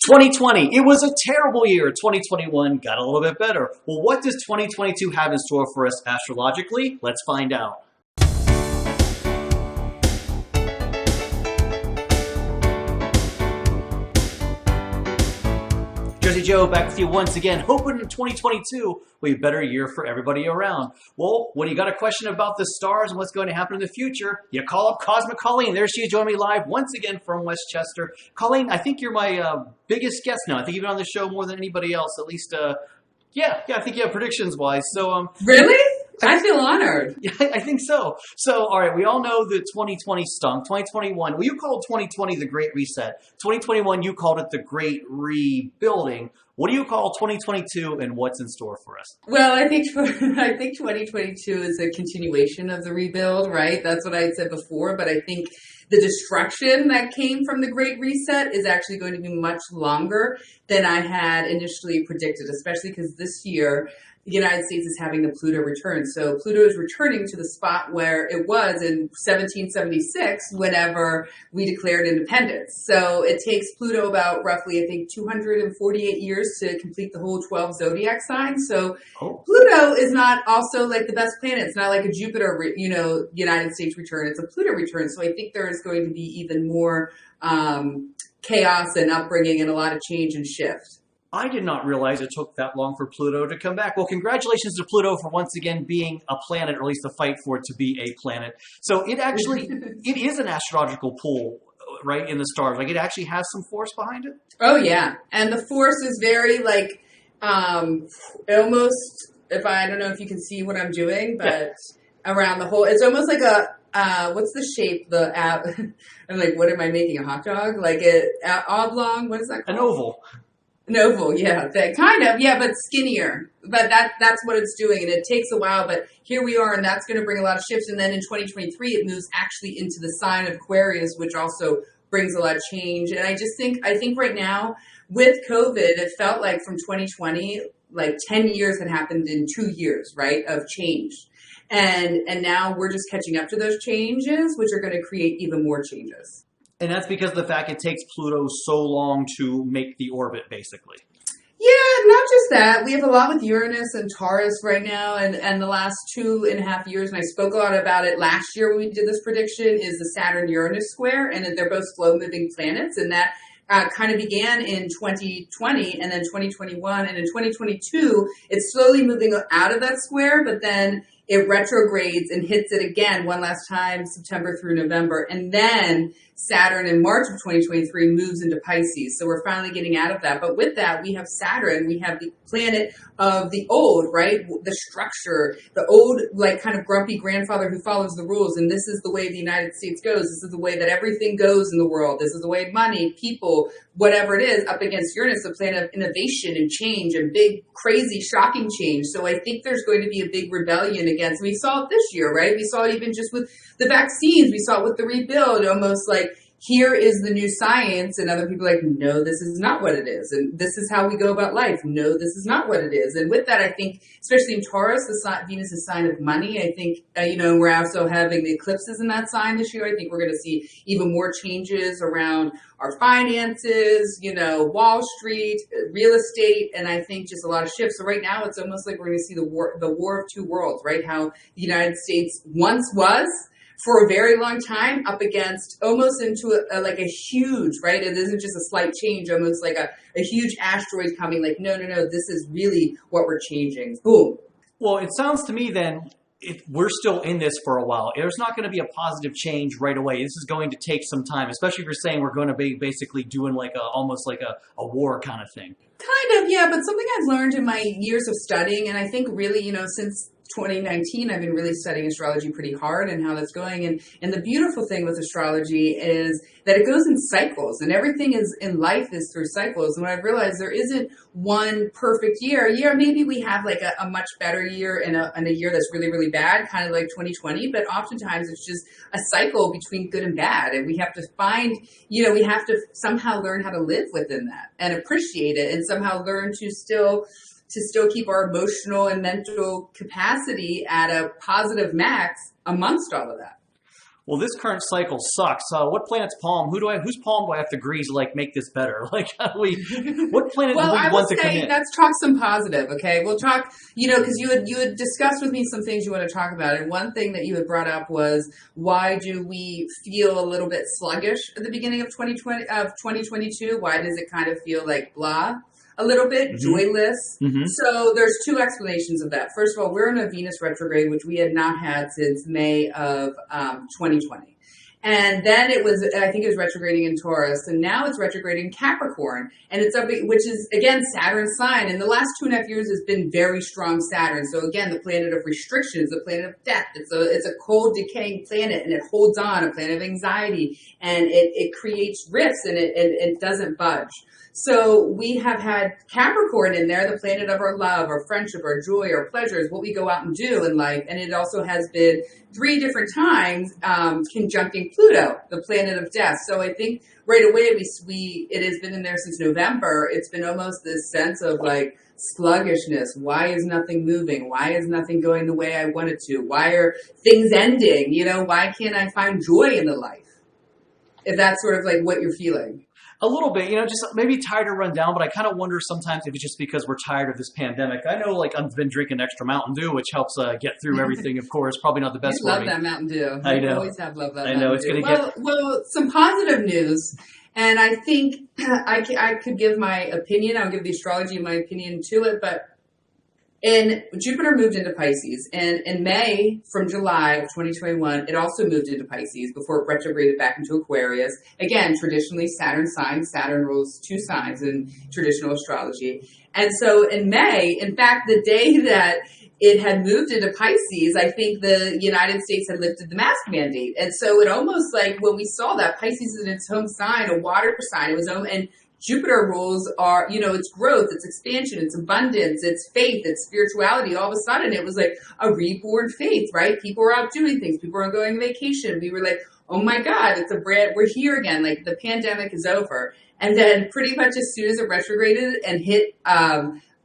2020, it was a terrible year. 2021 got a little bit better. Well, what does 2022 have in store for us astrologically? Let's find out. Jersey Joe back with you once again, hoping 2022 will be a better year for everybody around. Well, when you got a question about the stars and what's going to happen in the future, you call up Cosmic Colleen. There she is joining me live once again from Westchester. Colleen, I think you're my biggest guest now. I think you've been on the show more than anybody else, at least, yeah, I think you have predictions-wise. So, Really? I feel honored. Yeah, I think so. So, all right, we all know that 2020 stunk. 2021, well, you called 2020 the Great Reset. 2021, you called it the Great Rebuilding. What do you call 2022, and what's in store for us? Well, I think 2022 is a continuation of the rebuild, right? That's what I had said before, but I think the destruction that came from the Great Reset is actually going to be much longer than I had initially predicted, especially because this year the United States is having the Pluto return. So Pluto is returning to the spot where it was in 1776 whenever we declared independence. So it takes Pluto about roughly, I think, 248 years to complete the whole 12 zodiac signs. So Pluto is not also like the best planet. It's not like a Jupiter, United States return. It's a Pluto return. So I think there is going to be even more chaos and upbringing and a lot of change and shift. I did not realize it took that long for Pluto to come back. Well, congratulations to Pluto for once again being a planet, or at least the fight for it to be a planet. So it actually, it is an astrological pull, right, in the stars. Like, it actually has some force behind it? Oh, yeah. And the force is very, like, almost, I don't know if you can see what I'm doing, but around the whole, it's almost like a, what's the shape, I'm like, what am I making, a hot dog? Like an oblong, what is that called? An oval. An oval, yeah, that kind of, yeah, but skinnier. But that's what it's doing, and it takes a while, but here we are, and that's going to bring a lot of shifts. And then in 2023, it moves actually into the sign of Aquarius, which also brings a lot of change. And I think right now, with COVID, it felt like from 2020, like 10 years had happened in 2 years, right, of change. And now we're just catching up to those changes, which are going to create even more changes. And that's because of the fact it takes Pluto so long to make the orbit, basically. Yeah, not just that. We have a lot with Uranus and Taurus right now, and the last 2.5 years, and I spoke a lot about it last year when we did this prediction, is the Saturn-Uranus square, and they're both slow-moving planets, and that kind of began in 2020 and then 2021, and in 2022, it's slowly moving out of that square, but then it retrogrades and hits it again one last time, September through November. And then Saturn in March of 2023 moves into Pisces. So we're finally getting out of that. But with that, we have Saturn. We have the planet of the old, right? The structure, the old, like, kind of grumpy grandfather who follows the rules. And this is the way the United States goes. This is the way that everything goes in the world. This is the way money, people, whatever it is, up against Uranus, the planet of innovation and change and big, crazy, shocking change. So I think there's going to be a big rebellion against, we saw it this year, right? We saw it even just with the vaccines. We saw it with the rebuild, almost like, here is the new science, and other people are like, no, this is not what it is. And this is how we go about life. No, this is not what it is. And with that, I think, especially in Taurus, Venus is a sign of money. I think, we're also having the eclipses in that sign this year. I think we're going to see even more changes around our finances, Wall Street, real estate, and I think just a lot of shifts. So right now, it's almost like we're going to see the war of two worlds, right? How the United States once was, for a very long time, up against almost into a huge, right? It isn't just a slight change, almost like a huge asteroid coming, like, no, this is really what we're changing. Boom. Well, it sounds to me then, if we're still in this for a while, there's not going to be a positive change right away. This is going to take some time, especially if you're saying we're going to be basically doing almost like a war kind of thing. Kind of, yeah, but something I've learned in my years of studying, and I think really, since 2019, I've been really studying astrology pretty hard and how that's going. And the beautiful thing with astrology is that it goes in cycles, and everything in life is through cycles. And what I've realized, there isn't one perfect year. Maybe we have like a much better year and a year that's really, really bad, kind of like 2020. But oftentimes it's just a cycle between good and bad. And we have to find, we have to somehow learn how to live within that and appreciate it, and somehow learn to still keep our emotional and mental capacity at a positive max amongst all of that. well, this current cycle sucks. What planet's palm? Whose palm do I have to grease to like make this better? Like, how do what planet Well, do we I want would to come say in? let's talk some positive, okay? We'll talk, because you had discussed with me some things you want to talk about, and one thing that you had brought up was why do we feel a little bit sluggish at the beginning of 2022? Why does it kind of feel like blah? A little bit joyless. So there's two explanations of that. First of all, we're in a Venus retrograde, which we had not had since May of 2020. And then I think it was retrograding in Taurus, and now it's retrograding in Capricorn, and it's up, which is again Saturn's sign. And the last 2.5 years has been very strong Saturn. So again, the planet of restrictions, the planet of death. It's a cold, decaying planet, and it holds on, a planet of anxiety, and it creates rifts, and it doesn't budge. So we have had Capricorn in there, the planet of our love, our friendship, our joy, our pleasures, what we go out and do in life. And it also has been 3 different times conjuncting Pluto, the planet of death. So I think right away it has been in there since November. It's been almost this sense of like sluggishness. Why is nothing moving? Why is nothing going the way I want it to? Why are things ending? Why can't I find joy in the life? If that's sort of like what you're feeling. A little bit, just maybe tired or run down, but I kind of wonder sometimes if it's just because we're tired of this pandemic. I know, like, I've been drinking extra Mountain Dew, which helps get through everything, of course. Probably not the best You for love me. that Mountain Dew. I know. You always have loved that I know. Mountain It's Dew. going to get... Well, some positive news, and I think I could give my opinion. I'll give the astrology and my opinion to it, but Jupiter moved into Pisces, and in May, from July of 2021, it also moved into Pisces before it retrograded back into Aquarius. Again, traditionally Saturn sign. Saturn rules 2 signs in traditional astrology. And so in May, in fact, the day that it had moved into Pisces, I think the United States had lifted the mask mandate. And so it almost like when we saw that Pisces is in its home sign, a water sign, it was home, and Jupiter rules are, it's growth, it's expansion, it's abundance, it's faith, it's spirituality. All of a sudden, it was like a reborn faith, right? People were out doing things. People were going on vacation. We were like, oh my God, we're here again. Like the pandemic is over. And then pretty much as soon as it retrograded and hit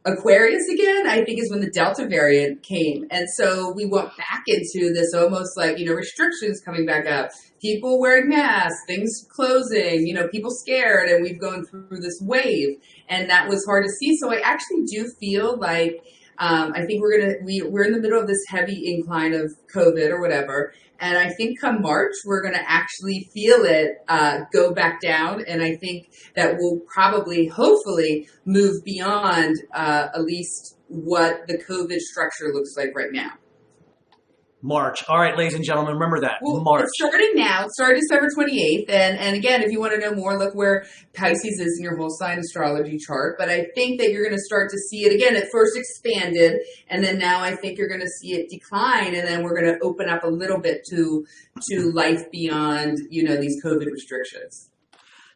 Aquarius again, I think is when the Delta variant came. And so we went back into this almost like, restrictions coming back up, people wearing masks, things closing, people scared, and we've gone through this wave, and that was hard to see. So I actually do feel like, I think we're in the middle of this heavy incline of COVID or whatever. And I think come March, we're going to actually feel it go back down. And I think that we'll probably, hopefully, move beyond at least what the COVID structure looks like right now. March. All right, ladies and gentlemen, remember that. Well, March. It's starting now. It started December 28th. And again, if you want to know more, look where Pisces is in your whole sign astrology chart. But I think that you're going to start to see it again. It first expanded, and then now I think you're going to see it decline, and then we're going to open up a little bit to life beyond, these COVID restrictions.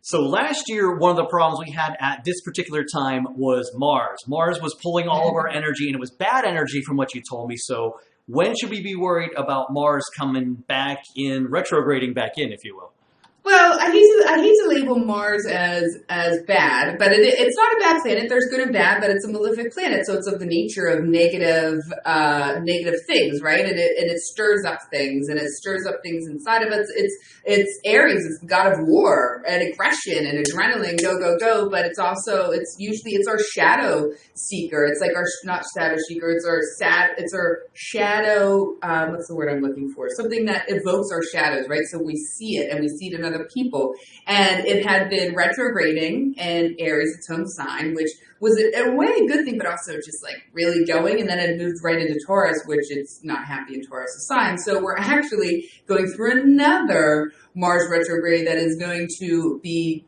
So last year, one of the problems we had at this particular time was Mars. Mars was pulling all of our energy, and it was bad energy from what you told me. So when should we be worried about Mars coming back in, retrograding back in, if you will? Well, I hate to label Mars as bad, but it's not a bad planet. There's good and bad, but it's a malefic planet, so it's of the nature of negative things, right? And it stirs up things, and it stirs up things inside of it. It's Aries, it's the god of war and aggression and adrenaline, go, but it's our shadow seeker. It's like not shadow seeker. It's our shadow. What's the word I'm looking for? Something that evokes our shadows, right? So we see it, and we see it in other people. And it had been retrograding in Aries, its home sign, which was in a way a good thing, but also just like really going. And then it moved right into Taurus, which it's not happy in Taurus' sign. So we're actually going through another Mars retrograde that is going to be,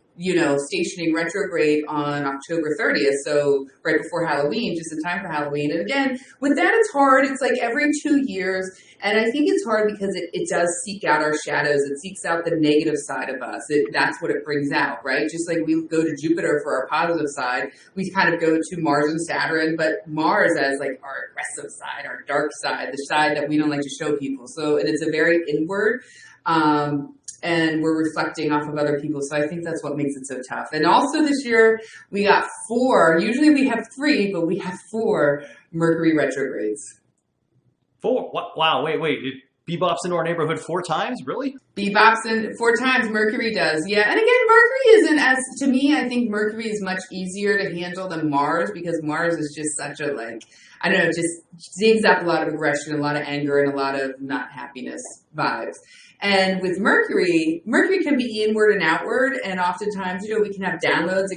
stationing retrograde on October 30th. So right before Halloween, just in time for Halloween. And again, with that, it's hard. It's like every 2 years. And I think it's hard because it does seek out our shadows. It seeks out the negative side of us. That's what it brings out, right? Just like we go to Jupiter for our positive side, we kind of go to Mars and Saturn, but Mars as like our aggressive side, our dark side, the side that we don't like to show people. So, and it's a very inward, and we're reflecting off of other people. So I think that's what makes it so tough. And also this year, we got 4. Usually we have 3, but we have 4 Mercury retrogrades. 4? Wow, wait. bebops into our neighborhood 4 times? Really? Bebops in 4 times. Mercury does. Yeah. And again, Mercury isn't as, to me, I think Mercury is much easier to handle than Mars, because Mars is just such a, like, I don't know, just zigs up a lot of aggression, a lot of anger, and a lot of not happiness vibes. And with Mercury can be inward and outward, and oftentimes, we can have downloads.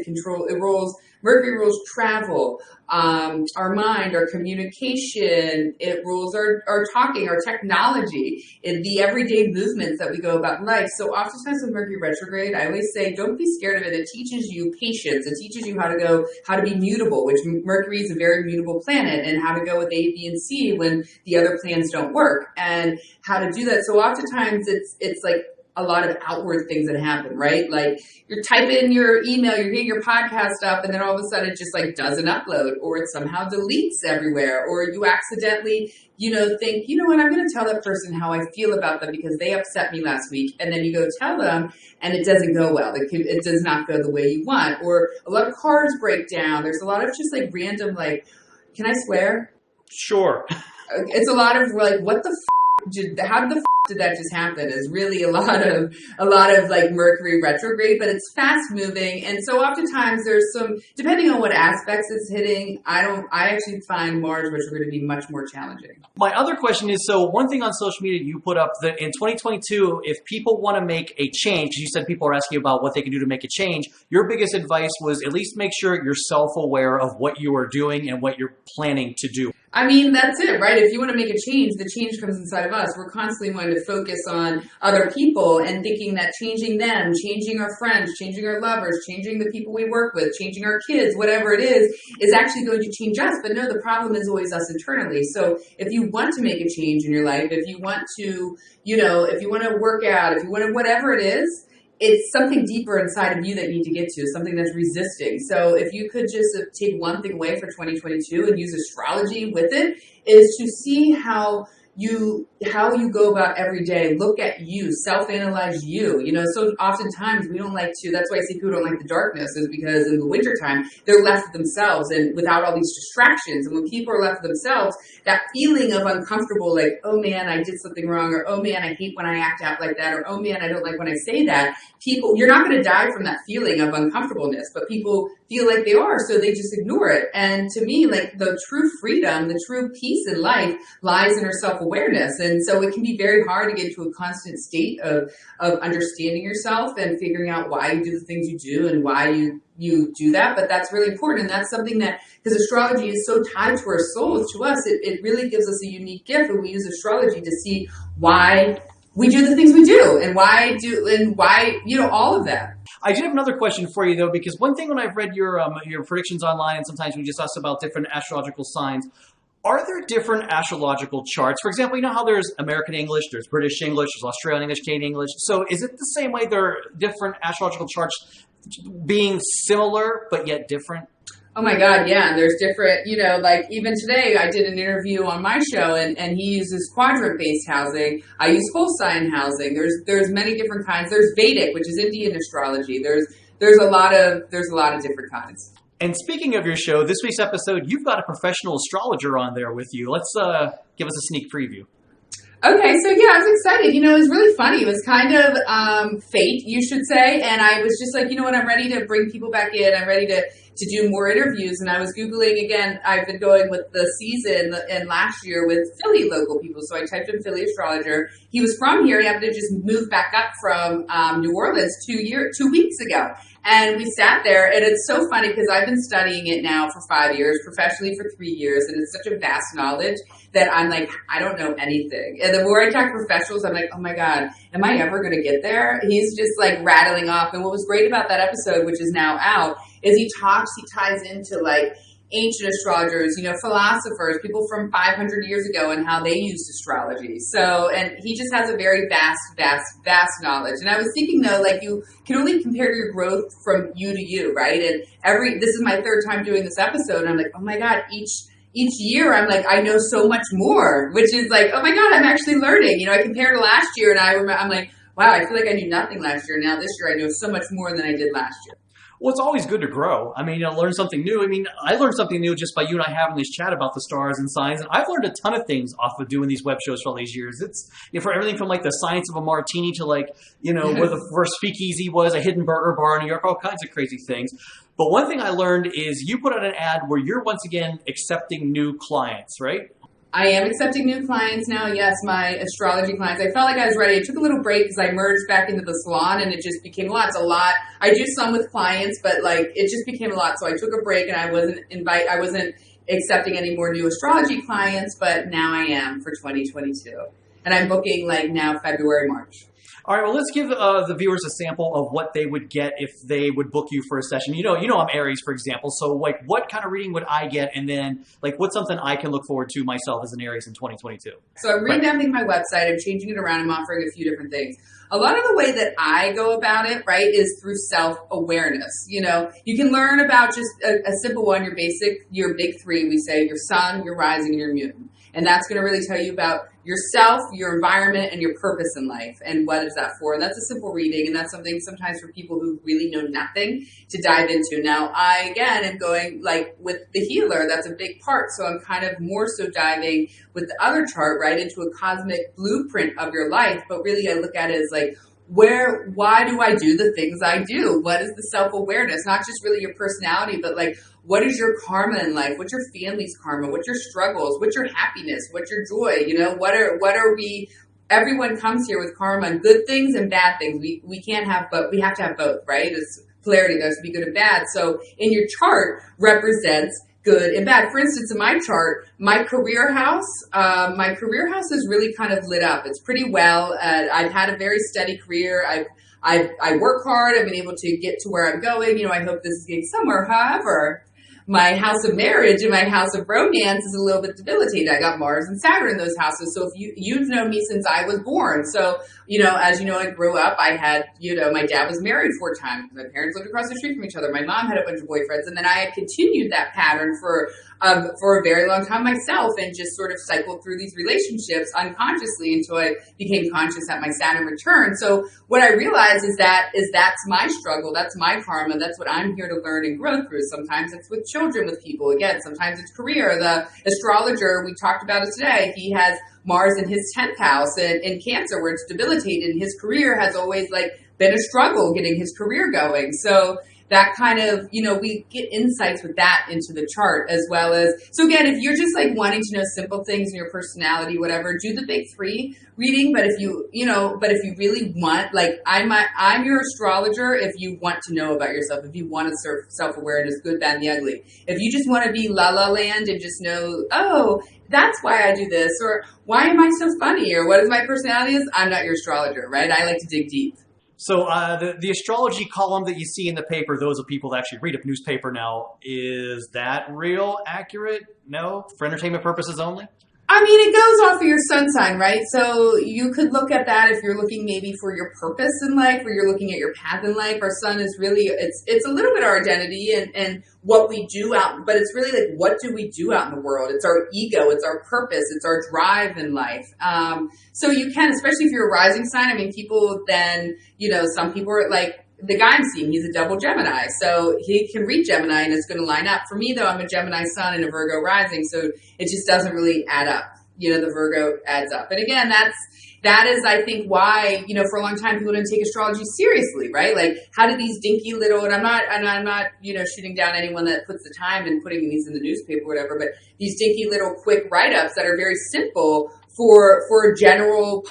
Mercury rules travel, our mind, our communication. It rules our talking, our technology, the everyday movements that we go about life. So oftentimes with Mercury retrograde, I always say, don't be scared of it. It teaches you patience. It teaches you how to be mutable, which Mercury is a very mutable planet, and how to go with A, B, and C when the other plans don't work, and how to do that. So oftentimes it's like a lot of outward things that happen, right? Like you're typing your email, you're getting your podcast up, and then all of a sudden it just like doesn't upload, or it somehow deletes everywhere, or you accidentally, think, you know what, I'm going to tell that person how I feel about them because they upset me last week. And then you go tell them and it doesn't go well. It does not go the way you want, or a lot of cars break down. There's a lot of just like random, like, can I swear? Sure. It's a lot of like, what the how the did that just happen? Is really a lot of like Mercury retrograde, but it's fast moving. And so oftentimes there's some, depending on what aspects it's hitting, I actually find Mars retrograde to be much more challenging. My other question is, so one thing on social media you put up that in 2022, if people want to make a change, you said people are asking about what they can do to make a change. Your biggest advice was at least make sure you're self-aware of what you are doing and what you're planning to do. I mean, that's it, right? If you want to make a change, the change comes inside of us. We're constantly wanting to focus on other people and thinking that changing them, changing our friends, changing our lovers, changing the people we work with, changing our kids, whatever it is actually going to change us. But no, the problem is always us internally. So if you want to make a change in your life, if you want to, if you want to work out, if you want to, whatever it is, it's something deeper inside of you that you need to get to, something that's resisting. So if you could just take one thing away for 2022 and use astrology with it, is to see how you go about every day. Look at you, self-analyze you. So oftentimes we don't like to, that's why I say people don't like the darkness, is because in the wintertime, they're left with themselves and without all these distractions. And when people are left with themselves, that feeling of uncomfortable, like, oh man, I did something wrong, or oh man, I hate when I act out like that, or oh man, I don't like when I say that. You're not going to die from that feeling of uncomfortableness, but people feel like they are, so they just ignore it. And to me, like, the true freedom, the true peace in life lies in our self-awareness. And so it can be very hard to get into a constant state of understanding yourself and figuring out why you do the things you do and why you do that. But that's really important. And that's something that, because astrology is so tied to our souls, to us, it really gives us a unique gift. And we use astrology to see why we do the things we do and why, all of that. I do have another question for you, though, because one thing when I've read your predictions online, and sometimes we just ask about different astrological signs, are there different astrological charts? For example, you know how there's American English, there's British English, there's Australian English, Canadian English. So is it the same way there are different astrological charts being similar but yet different? Oh my God, yeah. And there's different, like even today I did an interview on my show and he uses quadrant-based housing. I use whole sign housing. There's many different kinds. There's Vedic, which is Indian astrology. There's a lot of different kinds. And speaking of your show, this week's episode, you've got a professional astrologer on there with you. Let's give us a sneak preview. Okay, so yeah, I was excited. It was really funny. It was kind of fate, you should say. And I was just like, I'm ready to bring people back in. I'm ready to do more interviews. And I was Googling again. I've been going with the season and last year with Philly local people. So I typed in Philly astrologer. He was from here. He happened to just move back up from New Orleans 2 weeks ago. And we sat there, and it's so funny because I've been studying it now for 5 years, professionally for 3 years, and it's such a vast knowledge that I'm like, I don't know anything. And the more I talk to professionals, I'm like, oh my God, am I ever going to get there? He's just like rattling off. And what was great about that episode, which is now out, is he ties into like ancient astrologers, philosophers, people from 500 years ago and how they used astrology. So, and he just has a very vast knowledge. And I was thinking though, like you can only compare your growth from you to you, right? And this is my 3rd time doing this episode. And I'm like, oh my God, each year I'm like, I know so much more, which is like, oh my God, I'm actually learning. I compared to last year and I'm like, wow, I feel like I knew nothing last year. Now this year I know so much more than I did last year. Well, it's always good to grow. I mean, learn something new. I mean, I learned something new just by you and I having this chat about the stars and signs, and I've learned a ton of things off of doing these web shows for all these years. It's for everything from like the science of a martini to like where the first speakeasy was, a hidden burger bar in New York, all kinds of crazy things. But one thing I learned is you put out an ad where you're once again accepting new clients, right? I am accepting new clients now. Yes, my astrology clients. I felt like I was ready. I took a little break because I merged back into the salon and it just became a lot. It's a lot. I do some with clients, but like it just became a lot. So I took a break and I wasn't accepting any more new astrology clients, but now I am for 2022. And I'm booking like now February, March. All right, well, let's give the viewers a sample of what they would get if they would book you for a session. You know, I'm Aries, for example. So, like, what kind of reading would I get? And then, like, what's something I can look forward to myself as an Aries in 2022? So I'm revamping my website. I'm changing it around. I'm offering a few different things. A lot of the way that I go about it, right, is through self-awareness. You know, you can learn about just a simple one, your big three. We say your sun, your rising, and your moon. And that's going to really tell you about yourself, your environment, and your purpose in life. And what is that for? And that's a simple reading. And that's something sometimes for people who really know nothing to dive into. Now, I, again, am going like with the healer. That's a big part. So I'm kind of more so diving with the other chart, right, into a cosmic blueprint of your life. But really, I look at it as like, why do I do the things I do? What is the self-awareness? Not just really your personality, but like, what is your karma in life? What's your family's karma? What's your struggles? What's your happiness? What's your joy? You know, what are we? Everyone comes here with karma and good things and bad things. We can't have both. We have to have both, right? It's polarity. There's to be good and bad. So in your chart represents good and bad. For instance, in my chart, my career house is really kind of lit up. It's pretty well. I've had a very steady career. I work hard. I've been able to get to where I'm going. You know, I hope this is getting somewhere. However, my house of marriage and my house of romance is a little bit debilitated. I got Mars and Saturn in those houses. So if you've known me since I was born. So, you know, as you know, I grew up, I had, you know, my dad was married 4 times. My parents lived across the street from each other. My mom had a bunch of boyfriends. And then I had continued that pattern for a very long time myself and just sort of cycled through these relationships unconsciously until I became conscious at my Saturn return. So what I realized is that's my struggle. That's my karma. That's what I'm here to learn and grow through. Sometimes it's with children, with people. Again, sometimes it's career. The astrologer, we talked about it today, he has Mars in his 10th house in Cancer where it's debilitated, and his career has always like been a struggle getting his career going. So that kind of, you know, we get insights with that into the chart as well as, so again, if you're just like wanting to know simple things in your personality, whatever, do the big 3 reading. But if you really want, like I'm your astrologer if you want to know about yourself, if you want to serve self-awareness, good, bad, and the ugly. If you just want to be la la land and just know, oh, that's why I do this, or why am I so funny, or what is my personality is, I'm not your astrologer, right? I like to dig deep. So the astrology column that you see in the paper, those are people that actually read a newspaper now. Is that real, accurate? No? For entertainment purposes only? I mean, it goes off of your sun sign, right? So you could look at that if you're looking maybe for your purpose in life, or you're looking at your path in life. Our sun is really, it's a little bit our identity and what we do out, but it's really like, what do we do out in the world? It's our ego, it's our purpose, it's our drive in life. So you can, especially if you're a rising sign, I mean, people then, you know, some people are like, the guy I'm seeing, he's a double Gemini, so he can read Gemini and it's going to line up. For me, though, I'm a Gemini sun and a Virgo rising, so it just doesn't really add up. You know, the Virgo adds up. And again, that is, I think, why, you know, for a long time people didn't take astrology seriously, right? Like, how did these dinky little, and I'm not, you know, shooting down anyone that puts the time in putting these in the newspaper or whatever, but these dinky little quick write-ups that are very simple for a general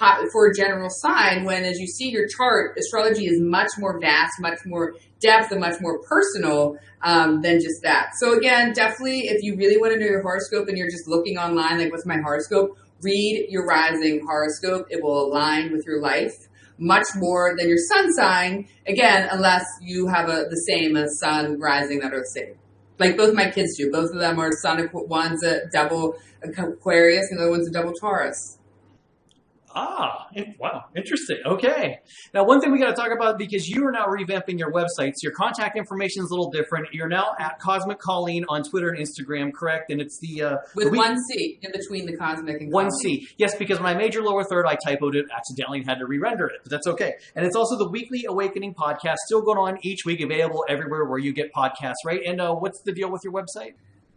sign, when, as you see your chart, astrology is much more vast, much more depth, and much more personal than just that. So again, definitely, if you really want to know your horoscope and you're just looking online, like, what's my horoscope? Read your rising horoscope. It will align with your life much more than your sun sign. Again, unless you have the same as sun rising that are the same. Like both my kids do. Both of them are sun. One's a double Aquarius and the other one's a double Taurus. Wow, interesting. Okay. Now, one thing we got to talk about, because you are now revamping your websites, your contact information is a little different. You're now at Cosmic Colleen on Twitter and Instagram, correct? And it's with one C in between the cosmic and one Colleen. C. Yes, because when I made your lower third, I typoed it accidentally and had to re-render it, but that's okay. And it's also the Weekly Awakening podcast, still going on each week, available everywhere where you get podcasts, right? And what's the deal with your website?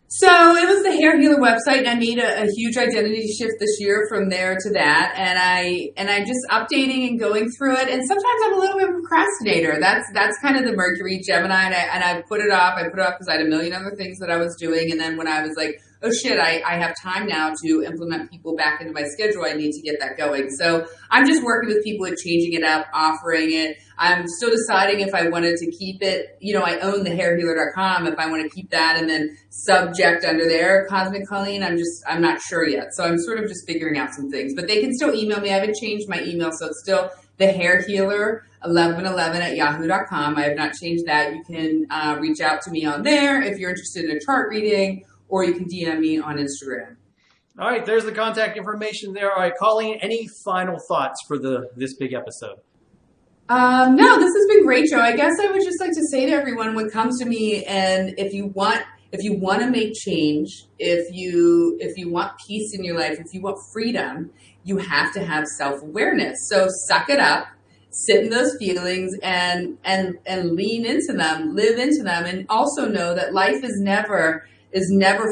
So it was the Hair Healer website, and I made a huge identity shift this year from there to that, and I just updating and going through it. And sometimes I'm a little bit of a procrastinator. That's kind of the Mercury Gemini, and I put it off. I put it off because I had a million other things that I was doing, and then when I was like, oh shit, I have time now to implement people back into my schedule. I need to get that going. So I'm just working with people at changing it up, offering it. I'm still deciding if I wanted to keep it. You know, I own thehairhealer.com. If I want to keep that and then subject under there, Cosmic Colleen, I'm not sure yet. So I'm sort of just figuring out some things. But they can still email me. I haven't changed my email, so it's still thehairhealer1111@yahoo.com. I have not changed that. You can reach out to me on there if you're interested in a chart reading, or you can DM me on Instagram. All right, there's the contact information there. All right, Colleen, any final thoughts for this big episode? No, this has been great, Joe. I guess I would just like to say to everyone, when it comes to me, and if you want to make change, if you want peace in your life, if you want freedom, you have to have self-awareness. So suck it up, sit in those feelings, and lean into them, live into them, and also know that life is never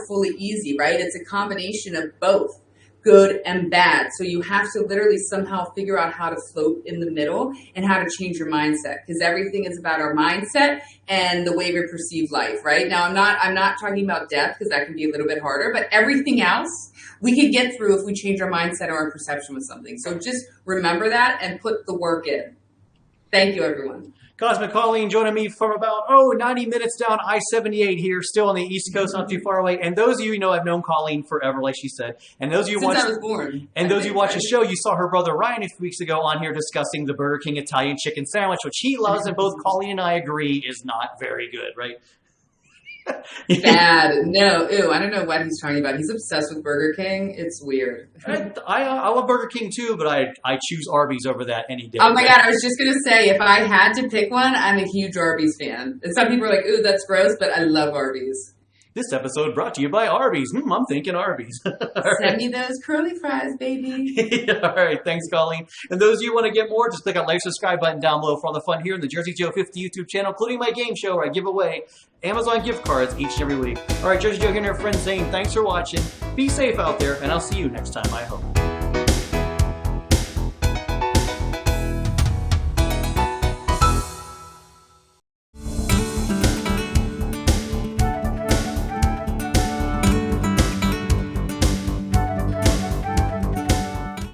fully easy, right? It's a combination of both good and bad. So you have to literally somehow figure out how to float in the middle and how to change your mindset, because everything is about our mindset and the way we perceive life, right? Now, I'm not talking about death, because that can be a little bit harder, but everything else we could get through if we change our mindset or our perception with something. So just remember that and put the work in. Thank you, everyone. Cosmic Colleen joining me from about 90 minutes down I-78 here, still on the East Coast, not too far away. And those of you know, I've known Colleen forever, like she said. And those of you Since I was born. And those of you watch the show, you saw her brother Ryan a few weeks ago on here discussing the Burger King Italian chicken sandwich, which he loves, and both Colleen and I agree is not very good, right? Bad. No. Ew. I don't know what he's talking about. He's obsessed with Burger King. It's weird. I love Burger King too, but I choose Arby's over that any day. Oh my God. I was just going to say, if I had to pick one, I'm a huge Arby's fan. And some people are like, ooh, that's gross, but I love Arby's. This episode brought to you by Arby's. I'm thinking Arby's. Send me those curly fries, baby. All right. Thanks, Colleen. And those of you who want to get more, just click on the like, subscribe button down below for all the fun here in the Jersey Joe 50 YouTube channel, including my game show where I give away Amazon gift cards each and every week. All right, Jersey Joe here and her friends saying thanks for watching. Be safe out there, and I'll see you next time, I hope.